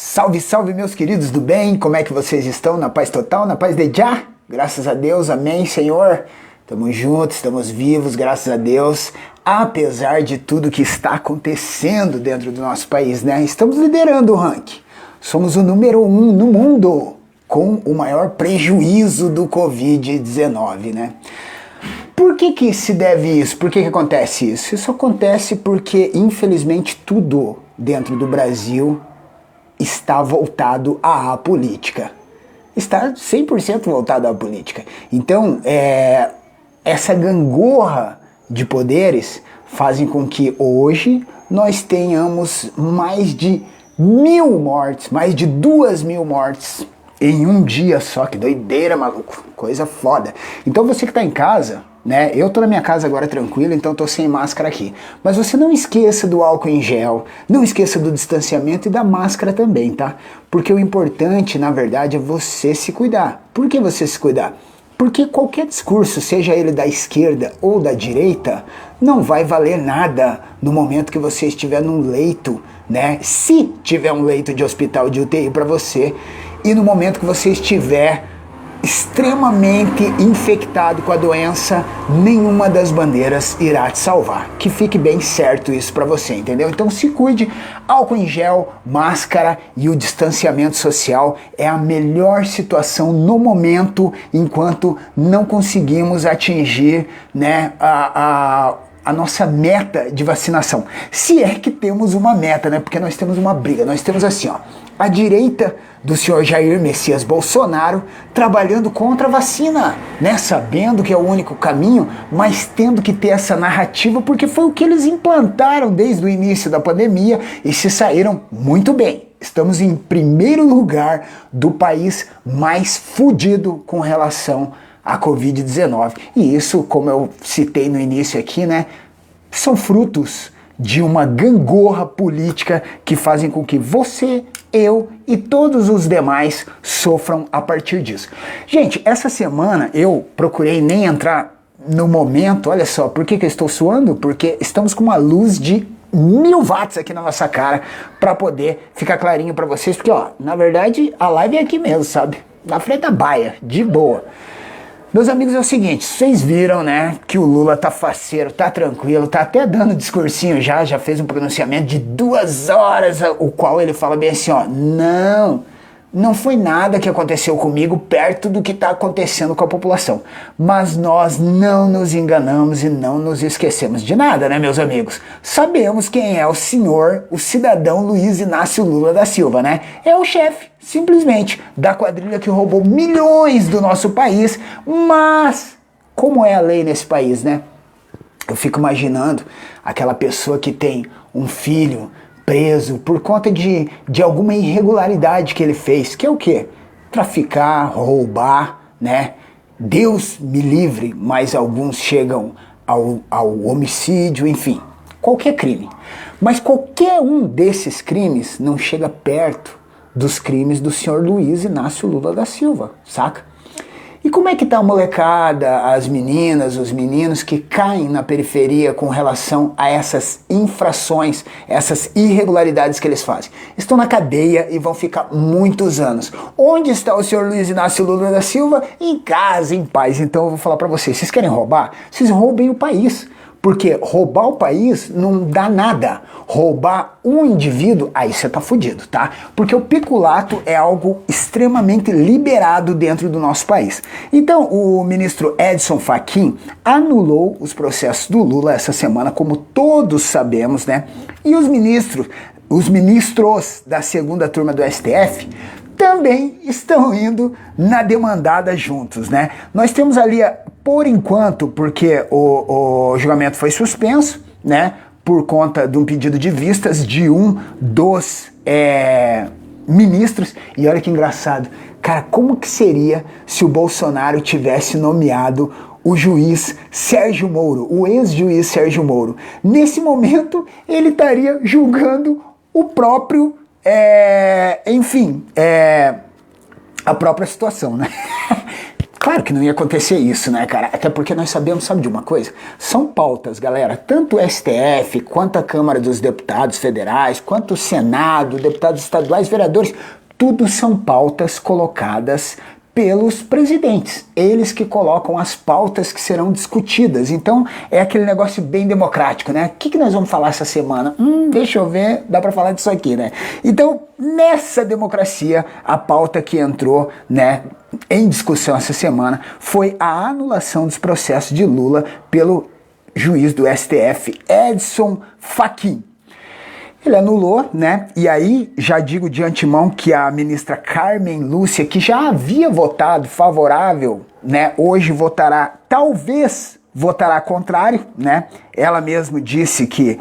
Salve, salve meus queridos do bem, como é que vocês estão? Na paz total, na paz de Já? Graças a Deus, amém, Senhor. Estamos juntos, estamos vivos, graças a Deus. Apesar de tudo que está acontecendo dentro do nosso país, né? Estamos liderando o ranking. Somos o número 1 no mundo, com o maior prejuízo do Covid-19, né? Por que se deve isso? Por que acontece isso? Isso acontece porque, infelizmente, tudo dentro do Brasil está voltado à política. Está 100% voltado à política. Então, essa gangorra de poderes fazem com que hoje nós tenhamos mais de 1.000 mortes, mais de 2.000 mortes em um dia só. Que doideira, maluco. Coisa foda. Então você que está em casa, né? Eu tô na minha casa agora tranquilo, então tô sem máscara aqui. Mas você não esqueça do álcool em gel, não esqueça do distanciamento e da máscara também, tá? Porque o importante, na verdade, é você se cuidar. Por que você se cuidar? Porque qualquer discurso, seja ele da esquerda ou da direita, não vai valer nada no momento que você estiver num leito, né? Se tiver um leito de hospital de UTI para você, e no momento que você estiver extremamente infectado com a doença, nenhuma das bandeiras irá te salvar. Que fique bem certo isso para você, entendeu? Então se cuide, álcool em gel, máscara e o distanciamento social é a melhor situação no momento, enquanto não conseguimos atingir, né, a nossa meta de vacinação. Se é que temos uma meta, né? Porque nós temos uma briga, nós temos assim, ó, a direita do senhor Jair Messias Bolsonaro trabalhando contra a vacina, né? Sabendo que é o único caminho, mas tendo que ter essa narrativa porque foi o que eles implantaram desde o início da pandemia e se saíram muito bem. Estamos em primeiro lugar do país mais fudido com relação à Covid-19. E isso, como eu citei no início aqui, né? São frutos de uma gangorra política que fazem com que você, eu e todos os demais sofram a partir disso. Gente, essa semana eu procurei nem entrar no momento, olha só, por que eu estou suando? Porque estamos com uma luz de 1.000 watts aqui na nossa cara para poder ficar clarinho para vocês, porque ó, na verdade a live é aqui mesmo, sabe? Na frente da baia, de boa. Meus amigos, é o seguinte, vocês viram, né, que o Lula tá faceiro, tá tranquilo, tá até dando discursinho já fez um pronunciamento de 2 horas, o qual ele fala bem assim, ó, não foi nada que aconteceu comigo perto do que está acontecendo com a população. Mas nós não nos enganamos e não nos esquecemos de nada, né, meus amigos? Sabemos quem é o senhor, o cidadão Luiz Inácio Lula da Silva, né? É o chefe, simplesmente, da quadrilha que roubou milhões do nosso país, mas como é a lei nesse país, né? Eu fico imaginando aquela pessoa que tem um filho preso por conta de alguma irregularidade que ele fez, que é o quê? Traficar, roubar, né? Deus me livre, mas alguns chegam ao homicídio, enfim, qualquer crime. Mas qualquer um desses crimes não chega perto dos crimes do senhor Luiz Inácio Lula da Silva, saca? E como é que tá a molecada, as meninas, os meninos que caem na periferia com relação a essas infrações, essas irregularidades que eles fazem? Estão na cadeia e vão ficar muitos anos. Onde está o senhor Luiz Inácio Lula da Silva? Em casa, em paz. Então eu vou falar pra vocês querem roubar? Vocês roubem o país. Porque roubar o país não dá nada. Roubar um indivíduo, aí você tá fudido, tá? Porque o peculato é algo extremamente liberado dentro do nosso país. Então, o ministro Edson Fachin anulou os processos do Lula essa semana, como todos sabemos, né? E os ministros da segunda turma do STF também estão indo na demandada juntos, né? Nós temos ali, por enquanto, porque o julgamento foi suspenso, né? Por conta de um pedido de vistas de um dos ministros. E olha que engraçado, cara, como que seria se o Bolsonaro tivesse nomeado o juiz Sérgio Moro, o ex-juiz Sérgio Moro? Nesse momento, ele estaria julgando o próprio a própria situação, né? Claro que não ia acontecer isso, né, cara? Até porque nós sabemos, sabe de uma coisa? São pautas, galera, tanto o STF, quanto a Câmara dos Deputados Federais, quanto o Senado, deputados estaduais, vereadores, tudo são pautas colocadas pelos presidentes, eles que colocam as pautas que serão discutidas. Então é aquele negócio bem democrático, né? O que nós vamos falar essa semana? Deixa eu ver, dá para falar disso aqui, né? Então, nessa democracia, a pauta que entrou, né, em discussão essa semana foi a anulação dos processos de Lula pelo juiz do STF, Edson Fachin. Ele anulou, né? E aí já digo de antemão que a ministra Carmen Lúcia, que já havia votado favorável, né? Hoje talvez votará contrário, né? Ela mesma disse que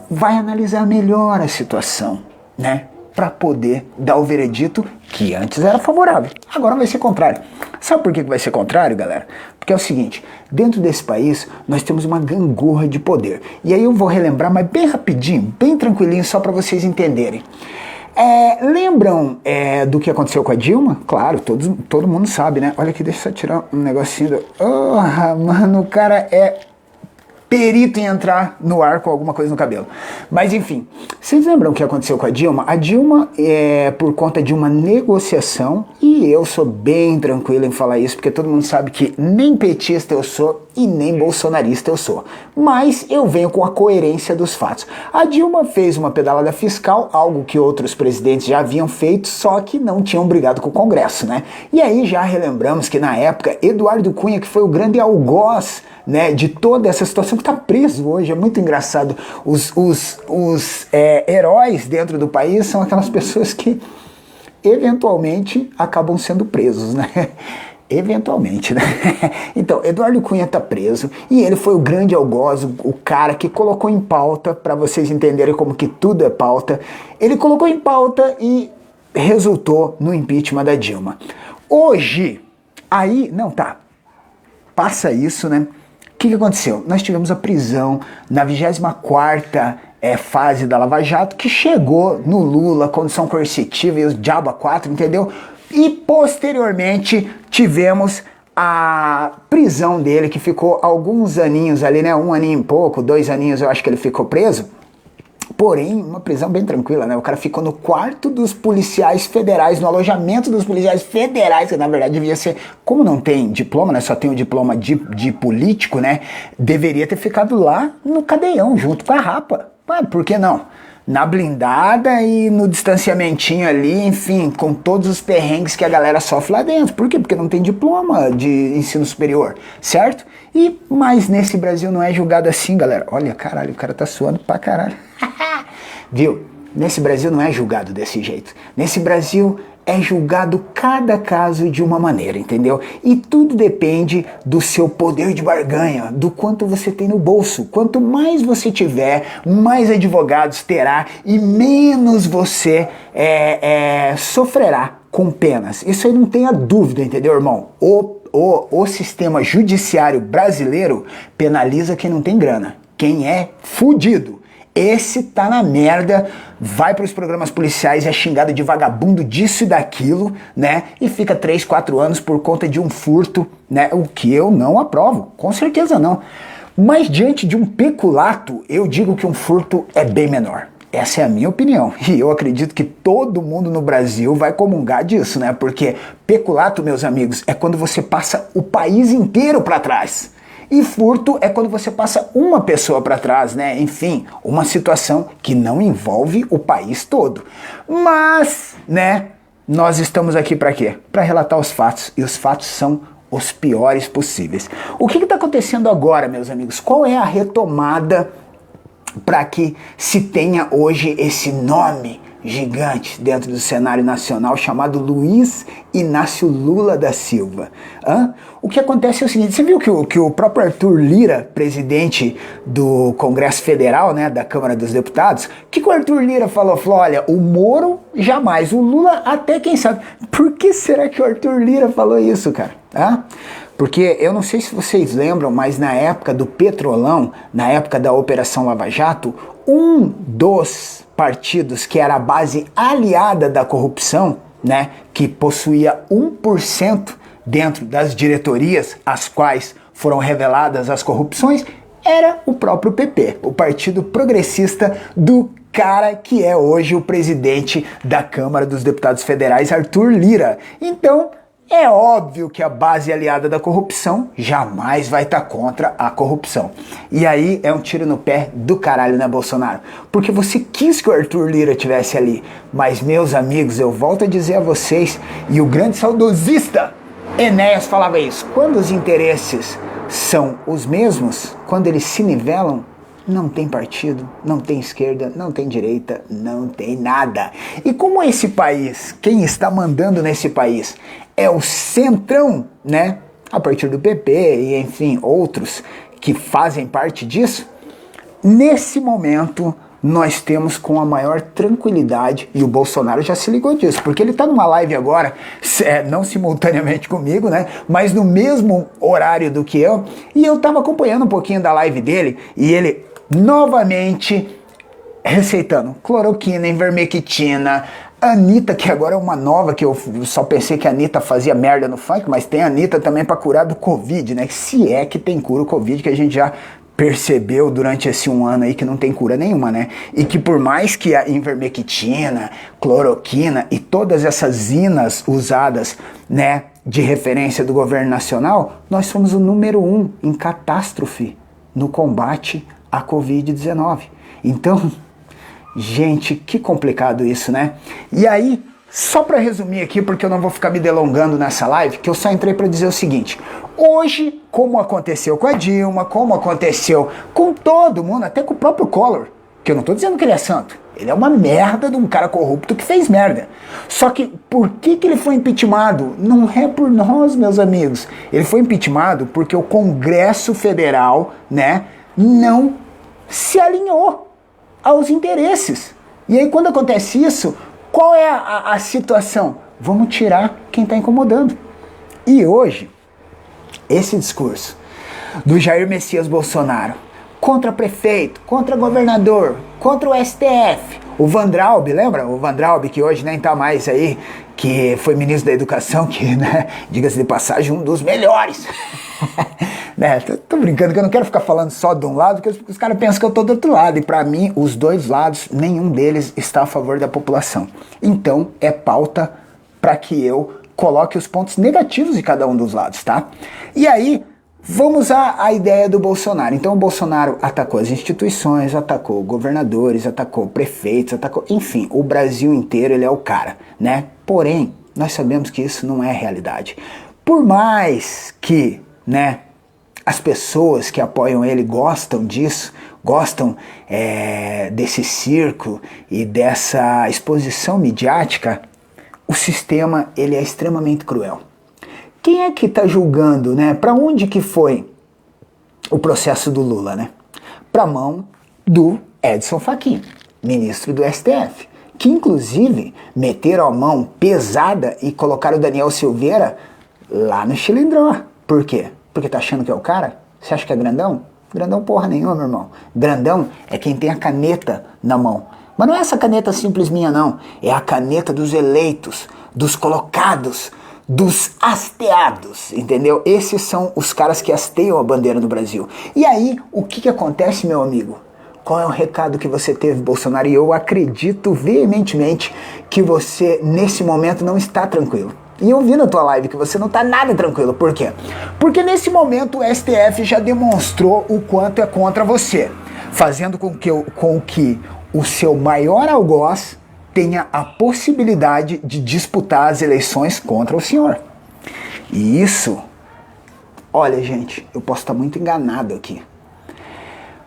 vai analisar melhor a situação, né? Para poder dar o veredito que antes era favorável, agora vai ser contrário. Sabe por que vai ser contrário, galera? Porque é o seguinte, dentro desse país nós temos uma gangorra de poder. E aí eu vou relembrar, mas bem rapidinho, bem tranquilinho, só para vocês entenderem. Lembram do que aconteceu com a Dilma? Claro, todo mundo sabe, né? Olha aqui, deixa eu só tirar um negocinho do... mano, o cara é perito em entrar no ar com alguma coisa no cabelo. Mas enfim, vocês lembram o que aconteceu com a Dilma? A Dilma, por conta de uma negociação, e eu sou bem tranquilo em falar isso, porque todo mundo sabe que nem petista eu sou e nem bolsonarista eu sou. Mas eu venho com a coerência dos fatos. A Dilma fez uma pedalada fiscal, algo que outros presidentes já haviam feito, só que não tinham brigado com o Congresso, né? E aí já relembramos que na época, Eduardo Cunha, que foi o grande algoz, né, de toda essa situação, que está preso hoje, é muito engraçado. Os heróis dentro do país são aquelas pessoas que eventualmente acabam sendo presos, né? Eventualmente, né? Então, Eduardo Cunha está preso e ele foi o grande algoz, o cara que colocou em pauta, para vocês entenderem como que tudo é pauta, ele colocou em pauta e resultou no impeachment da Dilma. Hoje, passa isso, né? O que aconteceu? Nós tivemos a prisão na 24ª fase da Lava Jato, que chegou no Lula, condição coercitiva e os diabo a quatro, entendeu? E posteriormente tivemos a prisão dele, que ficou alguns aninhos ali, né? 1 aninho e pouco, 2 aninhos eu acho que ele ficou preso. Porém, uma prisão bem tranquila, né? O cara ficou no quarto dos policiais federais, no alojamento dos policiais federais, que na verdade devia ser, como não tem diploma, né? Só tem o diploma de político, né? Deveria ter ficado lá no cadeião, junto com a rapa. Mas por que não? Na blindada e no distanciamentinho ali, enfim, com todos os perrengues que a galera sofre lá dentro. Por quê? Porque não tem diploma de ensino superior, certo? Mas nesse Brasil não é julgado assim, galera. Olha, caralho, o cara tá suando pra caralho. Viu? Nesse Brasil não é julgado desse jeito. Nesse Brasil é julgado cada caso de uma maneira, entendeu? E tudo depende do seu poder de barganha, do quanto você tem no bolso. Quanto mais você tiver, mais advogados terá e menos você sofrerá com penas. Isso aí não tenha dúvida, entendeu, irmão? O sistema judiciário brasileiro penaliza quem não tem grana, quem é fudido. Esse tá na merda, vai para os programas policiais, é xingado de vagabundo disso e daquilo, né? E fica 3, 4 anos por conta de um furto, né? O que eu não aprovo, com certeza não. Mas diante de um peculato, eu digo que um furto é bem menor. Essa é a minha opinião. E eu acredito que todo mundo no Brasil vai comungar disso, né? Porque peculato, meus amigos, é quando você passa o país inteiro para trás. E furto é quando você passa uma pessoa para trás, né? Enfim, uma situação que não envolve o país todo. Mas, né, nós estamos aqui para quê? Para relatar os fatos, e os fatos são os piores possíveis. O que está acontecendo agora, meus amigos? Qual é a retomada para que se tenha hoje esse nome gigante dentro do cenário nacional chamado Luiz Inácio Lula da Silva? O que acontece é o seguinte, você viu que o próprio Arthur Lira, presidente do Congresso Federal, né, da Câmara dos Deputados, o que o Arthur Lira falou? Falou, olha, o Moro jamais, o Lula até quem sabe. Por que será que o Arthur Lira falou isso, cara? Porque eu não sei se vocês lembram, mas na época do Petrolão, na época da Operação Lava Jato, um dos partidos que era a base aliada da corrupção, né, que possuía 1% dentro das diretorias às quais foram reveladas as corrupções era o próprio PP, o Partido Progressista do cara que é hoje o presidente da Câmara dos Deputados Federais, Arthur Lira. Então, é óbvio que a base aliada da corrupção jamais vai estar contra a corrupção. E aí é um tiro no pé do caralho, né, Bolsonaro? Porque você quis que o Arthur Lira estivesse ali. Mas, meus amigos, eu volto a dizer a vocês, e o grande saudosista Enéas falava isso, quando os interesses são os mesmos, quando eles se nivelam, não tem partido, não tem esquerda, não tem direita, não tem nada. E como esse país, quem está mandando nesse país é o centrão, né? A partir do PP e enfim, outros que fazem parte disso, nesse momento nós temos com a maior tranquilidade, e o Bolsonaro já se ligou disso, porque ele está numa live agora, não simultaneamente comigo, né, mas no mesmo horário do que eu, e eu estava acompanhando um pouquinho da live dele, e ele novamente receitando cloroquina, ivermectina, Anitta, que agora é uma nova, que eu só pensei que a Anitta fazia merda no funk, mas tem a Anitta também para curar do Covid, né, se é que tem cura o Covid, que a gente já percebeu durante esse um ano aí que não tem cura nenhuma, né? E que por mais que a ivermectina, cloroquina e todas essas inas usadas, né, de referência do governo nacional, nós somos o número 1 em catástrofe no combate à Covid-19. Então, gente, que complicado isso, né? E aí, só para resumir aqui, porque eu não vou ficar me delongando nessa live, que eu só entrei para dizer o seguinte: hoje, como aconteceu com a Dilma, como aconteceu com todo mundo, até com o próprio Collor, que eu não estou dizendo que ele é santo, ele é uma merda de um cara corrupto que fez merda. Só que por que ele foi impeachmentado? Não é por nós, meus amigos. Ele foi impeachmentado porque o Congresso Federal, né, não se alinhou aos interesses. E aí quando acontece isso, qual é a situação? Vamos tirar quem está incomodando. E hoje, esse discurso do Jair Messias Bolsonaro contra prefeito, contra governador, contra o STF, o Weintraub, lembra? O Weintraub, que hoje nem está mais aí, que foi ministro da Educação, que, né, diga-se de passagem, um dos melhores. Né, tô brincando que eu não quero ficar falando só de um lado, porque os caras pensam que eu tô do outro lado, e para mim, os dois lados, nenhum deles está a favor da população. Então, é pauta para que eu coloque os pontos negativos de cada um dos lados, tá? E aí, vamos à ideia do Bolsonaro. Então, o Bolsonaro atacou as instituições, atacou governadores, atacou prefeitos, atacou... Enfim, o Brasil inteiro, ele é o cara, né? Porém, nós sabemos que isso não é realidade. Por mais que, né, as pessoas que apoiam ele gostam disso, gostam desse circo e dessa exposição midiática, o sistema, ele é extremamente cruel. Quem é que está julgando, né? Para onde que foi o processo do Lula, né? Para a mão do Edson Fachin, ministro do STF, que inclusive meteram a mão pesada e colocaram o Daniel Silveira lá no Chilindró. Por quê? Porque tá achando que é o cara? Você acha que é grandão? Grandão porra nenhuma, meu irmão. Grandão é quem tem a caneta na mão. Mas não é essa caneta simples minha, não. É a caneta dos eleitos, dos colocados, dos hasteados, entendeu? Esses são os caras que hasteiam a bandeira do Brasil. E aí, o que acontece, meu amigo? Qual é o recado que você teve, Bolsonaro? E eu acredito veementemente que você, nesse momento, não está tranquilo. E eu vi na tua live que você não está nada tranquilo. Por quê? Porque nesse momento o STF já demonstrou o quanto é contra você, fazendo com que o seu maior algoz tenha a possibilidade de disputar as eleições contra o senhor. E isso, olha gente, eu posso estar muito enganado aqui,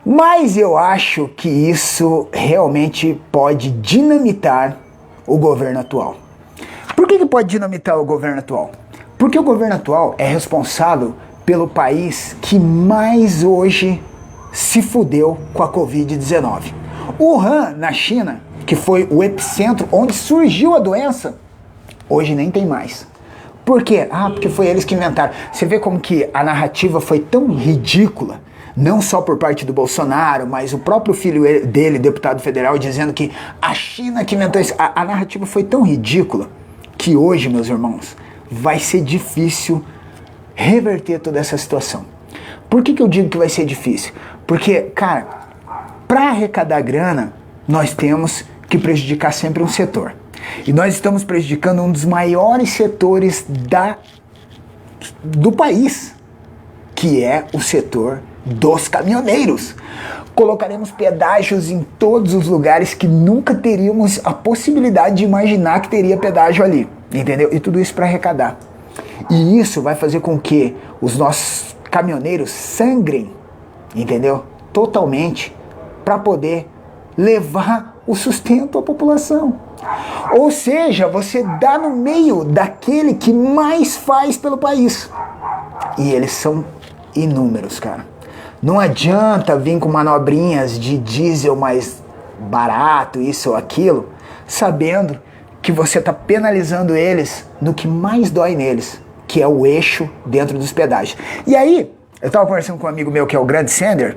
mas eu acho que isso realmente pode dinamitar o governo atual. Por que pode dinamitar o governo atual? Porque o governo atual é responsável pelo país que mais hoje se fudeu com a Covid-19. Wuhan, na China, que foi o epicentro onde surgiu a doença, hoje nem tem mais. Por quê? Porque foi eles que inventaram. Você vê como que a narrativa foi tão ridícula, não só por parte do Bolsonaro, mas o próprio filho dele, deputado federal, dizendo que a China que inventou isso. A narrativa foi tão ridícula que hoje, meus irmãos, vai ser difícil reverter toda essa situação. Por que eu digo que vai ser difícil? Porque, cara, para arrecadar grana, nós temos que prejudicar sempre um setor. E nós estamos prejudicando um dos maiores setores do país, que é o setor dos caminhoneiros. Colocaremos pedágios em todos os lugares que nunca teríamos a possibilidade de imaginar que teria pedágio ali, entendeu? E tudo isso para arrecadar. E isso vai fazer com que os nossos caminhoneiros sangrem, entendeu? Totalmente, para poder levar o sustento à população. Ou seja, você dá no meio daquele que mais faz pelo país. E eles são inúmeros, cara. Não adianta vir com manobrinhas de diesel mais barato, isso ou aquilo, sabendo que você está penalizando eles no que mais dói neles, que é o eixo dentro dos pedágios. E aí, eu estava conversando com um amigo meu que é o grande Sender,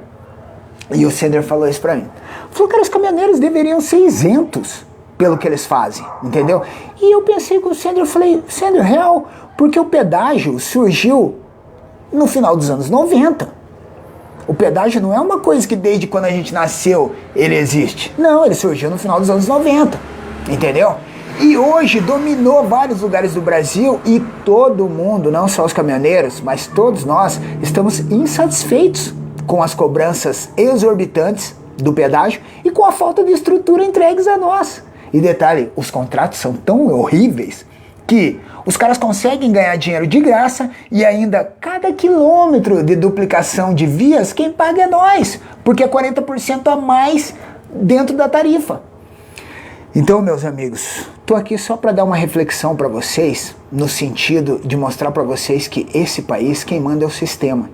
e o Sender falou isso pra mim. Falou, cara, os caminhoneiros deveriam ser isentos pelo que eles fazem, entendeu? E eu pensei com o Sender, eu falei, Sender, real, porque o pedágio surgiu no final dos anos 90. O pedágio não é uma coisa que desde quando a gente nasceu ele existe. Não, ele surgiu no final dos anos 90, entendeu? E hoje dominou vários lugares do Brasil e todo mundo, não só os caminhoneiros, mas todos nós, estamos insatisfeitos com as cobranças exorbitantes do pedágio e com a falta de estrutura entregues a nós. E detalhe, os contratos são tão horríveis que os caras conseguem ganhar dinheiro de graça e ainda cada quilômetro de duplicação de vias, quem paga é nós, porque é 40% a mais dentro da tarifa. Então, meus amigos, tô aqui só para dar uma reflexão para vocês, no sentido de mostrar para vocês que esse país, quem manda é o sistema.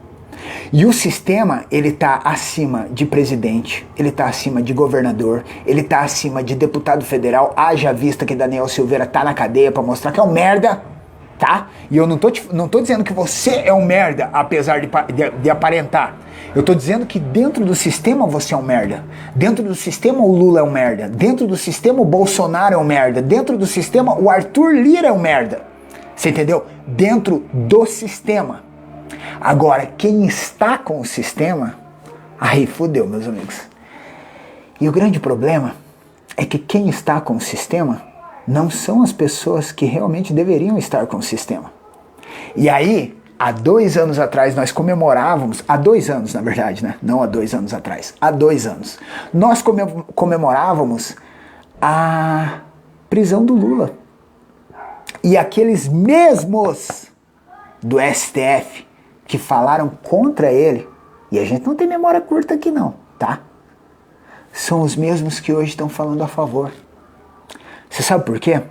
E o sistema, ele tá acima de presidente, ele tá acima de governador, ele tá acima de deputado federal, haja vista que Daniel Silveira tá na cadeia pra mostrar que é um merda, tá? E eu não tô dizendo que você é um merda, apesar de aparentar. Eu tô dizendo que dentro do sistema você é um merda. Dentro do sistema o Lula é um merda. Dentro do sistema o Bolsonaro é um merda. Dentro do sistema o Arthur Lira é um merda. Você entendeu? Dentro do sistema. Agora, quem está com o sistema, aí fudeu, meus amigos. E o grande problema é que quem está com o sistema não são as pessoas que realmente deveriam estar com o sistema. E aí, há 2 anos atrás, nós comemorávamos, há 2 anos na verdade, né? Não há 2 anos atrás, há 2 anos, nós comemorávamos a prisão do Lula. E aqueles mesmos do STF que falaram contra ele, e a gente não tem memória curta aqui não, tá? São os mesmos que hoje estão falando a favor. Você sabe por quê?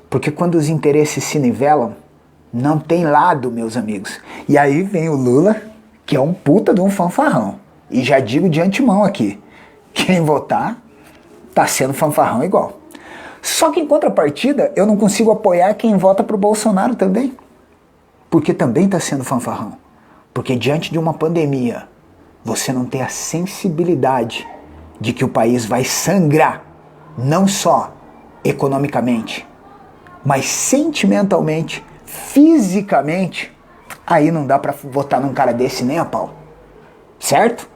Porque quando os interesses se nivelam, não tem lado, meus amigos. E aí vem o Lula, que é um puta de um fanfarrão. E já digo de antemão aqui, quem votar tá sendo fanfarrão igual. Só que em contrapartida, eu não consigo apoiar quem vota pro Bolsonaro também. Porque também tá sendo fanfarrão. Porque diante de uma pandemia, você não tem a sensibilidade de que o país vai sangrar, não só economicamente, mas sentimentalmente, fisicamente, aí não dá pra votar num cara desse nem a pau. Certo?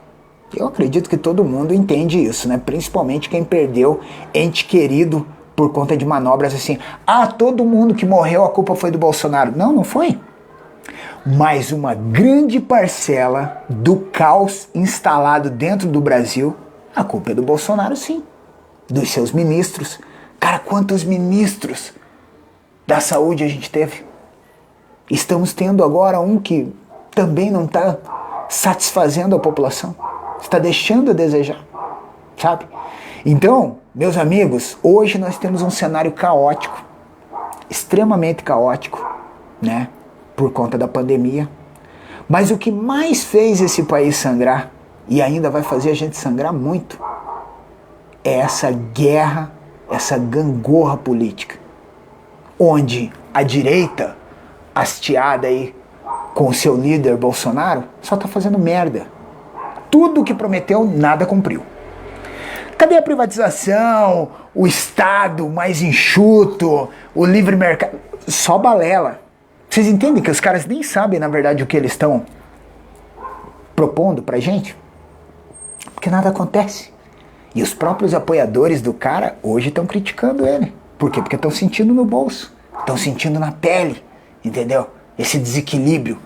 Eu acredito que todo mundo entende isso, né? Principalmente quem perdeu ente querido por conta de manobras assim. Ah, todo mundo que morreu, a culpa foi do Bolsonaro. Não, não foi. Mas uma grande parcela do caos instalado dentro do Brasil, a culpa é do Bolsonaro, sim. Dos seus ministros. Cara, quantos ministros da saúde a gente teve? Estamos tendo agora um que também não está satisfazendo a população. Está deixando a desejar, sabe? Então, meus amigos, hoje nós temos um cenário caótico, extremamente caótico, né? Por conta da pandemia. Mas o que mais fez esse país sangrar, e ainda vai fazer a gente sangrar muito, é essa guerra, essa gangorra política, onde a direita, hasteada aí com o seu líder Bolsonaro, só tá fazendo merda. Tudo que prometeu, nada cumpriu. Cadê a privatização, o Estado mais enxuto, o livre mercado? Só balela. Vocês entendem que os caras nem sabem, na verdade, o que eles estão propondo pra gente? Porque nada acontece. E os próprios apoiadores do cara hoje estão criticando ele. Por quê? Porque estão sentindo no bolso, estão sentindo na pele, entendeu? Esse desequilíbrio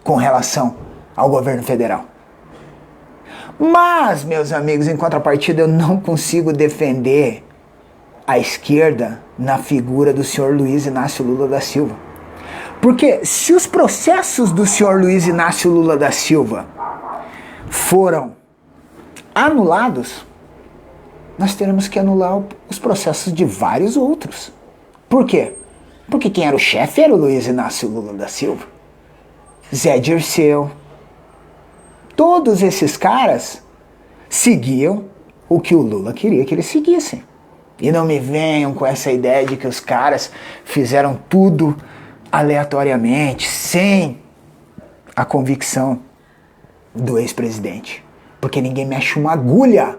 com relação ao governo federal. Mas, meus amigos, em contrapartida, eu não consigo defender a esquerda na figura do senhor Luiz Inácio Lula da Silva. Porque se os processos do senhor Luiz Inácio Lula da Silva foram anulados, nós teremos que anular os processos de vários outros. Por quê? Porque quem era o chefe era o Luiz Inácio Lula da Silva, Zé Dirceu. Todos esses caras seguiam o que o Lula queria que eles seguissem. E não me venham com essa ideia de que os caras fizeram tudo aleatoriamente, sem a convicção do ex-presidente. Porque ninguém mexe uma agulha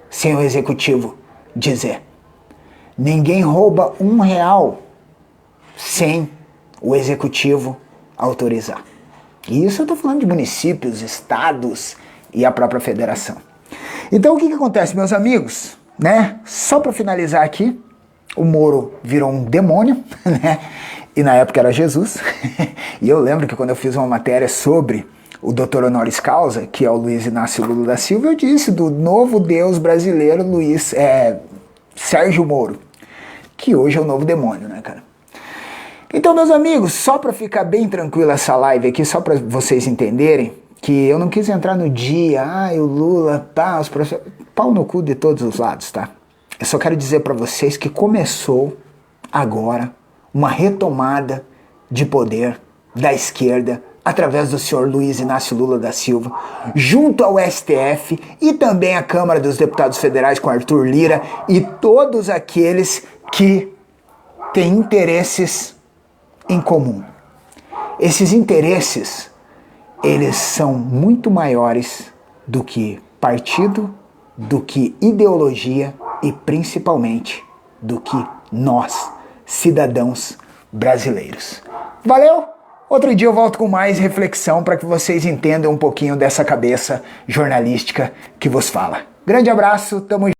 sem o executivo dizer. Ninguém rouba R$1 sem o executivo autorizar. E isso eu estou falando de municípios, estados e a própria federação. Então o que acontece, meus amigos? Né? Só para finalizar aqui, o Moro virou um demônio, né? E na época era Jesus. E eu lembro que quando eu fiz uma matéria sobre o doutor honoris causa, que é o Luiz Inácio Lula da Silva, eu disse do novo deus brasileiro Sérgio Moro, que hoje é o novo demônio, né, cara? Então, meus amigos, só para ficar bem tranquila essa live aqui, só para vocês entenderem que eu não quis entrar no dia, o Lula, tá, os processos, pau no cu de todos os lados, tá? Eu só quero dizer para vocês que começou agora uma retomada de poder da esquerda através do senhor Luiz Inácio Lula da Silva, junto ao STF e também à Câmara dos Deputados Federais com Arthur Lira e todos aqueles que têm interesses em comum. Esses interesses, eles são muito maiores do que partido, do que ideologia e principalmente do que nós, cidadãos brasileiros. Valeu? Outro dia eu volto com mais reflexão para que vocês entendam um pouquinho dessa cabeça jornalística que vos fala. Grande abraço, tamo junto.